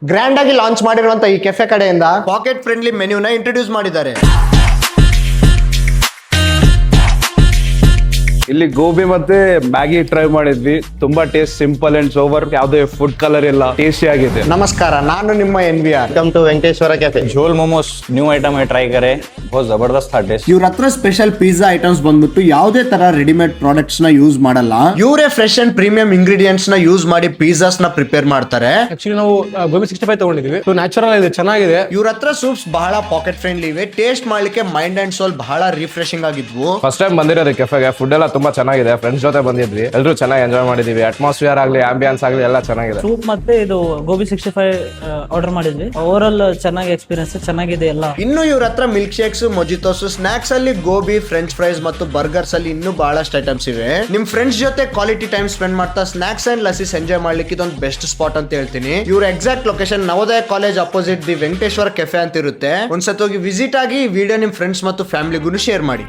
Grand ಆಗಿ launch ಮಾಡಿರುವಂತ ಈ ಕೆಫೆ ಕಡೆಯಿಂದ ಪಾಕೆಟ್ ಫ್ರೆಂಡ್ಲಿ ಮೆನ್ಯೂನ ಇಂಟ್ರೊಡ್ಯೂಸ್ ಮಾಡಿದ್ದಾರೆ. ಇಲ್ಲಿ ಗೋಬಿ ಮತ್ತೆ ಮ್ಯಾಗಿ ಟ್ರೈ ಮಾಡಿದ್ವಿ. ತುಂಬಾ ಟೇಸ್ಟ್, ಸಿಂಪಲ್ ಅಂಡ್ ಸೋವರ್, ಯಾವುದೇ ಫುಡ್ ಕಲರ್ ಇಲ್ಲ, ಟೇಸ್ಟಿ ಆಗಿದೆ. ನಮಸ್ಕಾರ, ನಾನು ನಿಮ್ಮ NVR. Welcome to Venkateshwara cafe. Jhol momos new item है, ट्राई करें, बहुत जबरदस्त था टेस्ट. ಇವ್ರ ಹತ್ರ ಸ್ಪೆಷಲ್ ಪಿಜ್ಜಾ ಐಟಮ್ಸ್ ಬಂದ್ಬಿಟ್ಟು ಯಾವುದೇ ತರ ರೆಡಿಮೇಡ್ ಪ್ರಾಡಕ್ಟ್ಸ್ ನ ಯೂಸ್ ಮಾಡಲ್ಲ. ಇವರೇ ಫ್ರೆಶ್ ಅಂಡ್ ಪ್ರೀಮಿಯಂ ಇಂಗ್ರೀಡಿಯೆಂಟ್ಸ್ ನ ಯೂಸ್ ಮಾಡಿ ಪಿಜ್ಜಾಸ್ ನ ಪ್ರಿಪೇರ್ ಮಾಡ್ತಾರೆ. ಆಕ್ಚುಲಿ ನಾವು ಗೋಬಿ 65 ತಗೊಂಡಿದ್ವಿ. ನ್ಯಾಚುರಲ್ ಇದೆ, ಚೆನ್ನಾಗಿದೆ. ಇವ್ರ ಹತ್ರ ಸೂಪ್ಸ್ ಬಹಳ ಪಾಕೆಟ್ ಫ್ರೆಂಡ್ಲಿ ಇವೆ. ಟೇಸ್ಟ್ ಮಾಡ್ಲಿಕ್ಕೆ ಮೈಂಡ್ ಅಂಡ್ ಸೋಲ್ ಬಹಳ ರಿಫ್ರೆಶಿಂಗ್ ಆಗಿದ್ವು. ಫಸ್ಟ್ ಟೈಮ್ ಬಂದಿರೋದು ಕೆಫೆಗೆ. ಫುಡ್ ಎಲ್ಲ ತುಂಬಾ ಚೆನ್ನಾಗಿದೆ. ಫ್ರೆಂಡ್ಸ್ ಜೊತೆ ಬಂದಿದ್ವಿ, ಎಲ್ಲರೂ ಚೆನ್ನಾಗಿ ಎಂಜಾಯ್ ಮಾಡಿದೀವಿ. ಅಟ್ಮಾಸ್ಫಿಯರ್ ಆಗ್ಲಿ, ಆಂಬಿಯನ್ಸ್ ಆಗ್ಲಿ ಎಲ್ಲ ಚೆನ್ನಾಗಿದೆ. ಸೂಪ್ ಮತ್ತೆ ಇದು ಗೋಬಿ 65 ಆರ್ಡರ್ ಮಾಡಿದ್ವಿ. ಓವರ್ ಆಲ್ ಚೆನ್ನಾಗಿ ಎಕ್ಸ್ಪೀರಿಯನ್ಸ್, ಚೆನ್ನಾಗಿದೆ ಎಲ್ಲ. ಇನ್ನು ಇವ್ರ ಹತ್ರ ಮಿಲ್ಕ್ ಶೇಕ್ಸ್, ಮೊಜಿತೋಸ್, ಸ್ನಾಕ್ಸ್ ಅಲ್ಲಿ ಗೋಬಿ, ಫ್ರೆಂಚ್ ಫ್ರೈಸ್ ಮತ್ತು ಬರ್ಗರ್ಸ್ ಅಲ್ಲಿ ಇನ್ನೂ ಬಹಳಷ್ಟು ಐಟಮ್ಸ್ ಇವೆ. ನಿಮ್ ಫ್ರೆಂಡ್ಸ್ ಜೊತೆ ಕ್ವಾಲಿಟಿ ಟೈಮ್ ಸ್ಪೆಂಡ್ ಮಾಡ್ತಾ ಸ್ನಾಕ್ಸ್ ಅಂಡ್ ಲಸ್ಸೀಸ್ ಎಂಜಾಯ್ ಮಾಡ್ಲಿಕ್ಕೆ ಇದೊಂದು ಬೆಸ್ಟ್ ಸ್ಪಾಟ್ ಅಂತ ಹೇಳ್ತೀನಿ. ಇವ್ರ exact location Navodaya college opposite the Venkateshwara cafe ಅಂತ ಇರುತ್ತೆ. ಒಂದ್ಸತಿ ಹೋಗಿ ವಿಸಿಟ್ ಆಗಿ ವಿಡಿಯೋ ನಿಮ್ ಫ್ರೆಂಡ್ಸ್ ಮತ್ತು ಫ್ಯಾಮಿಲಿಗೂ ಶೇರ್ ಮಾಡಿ.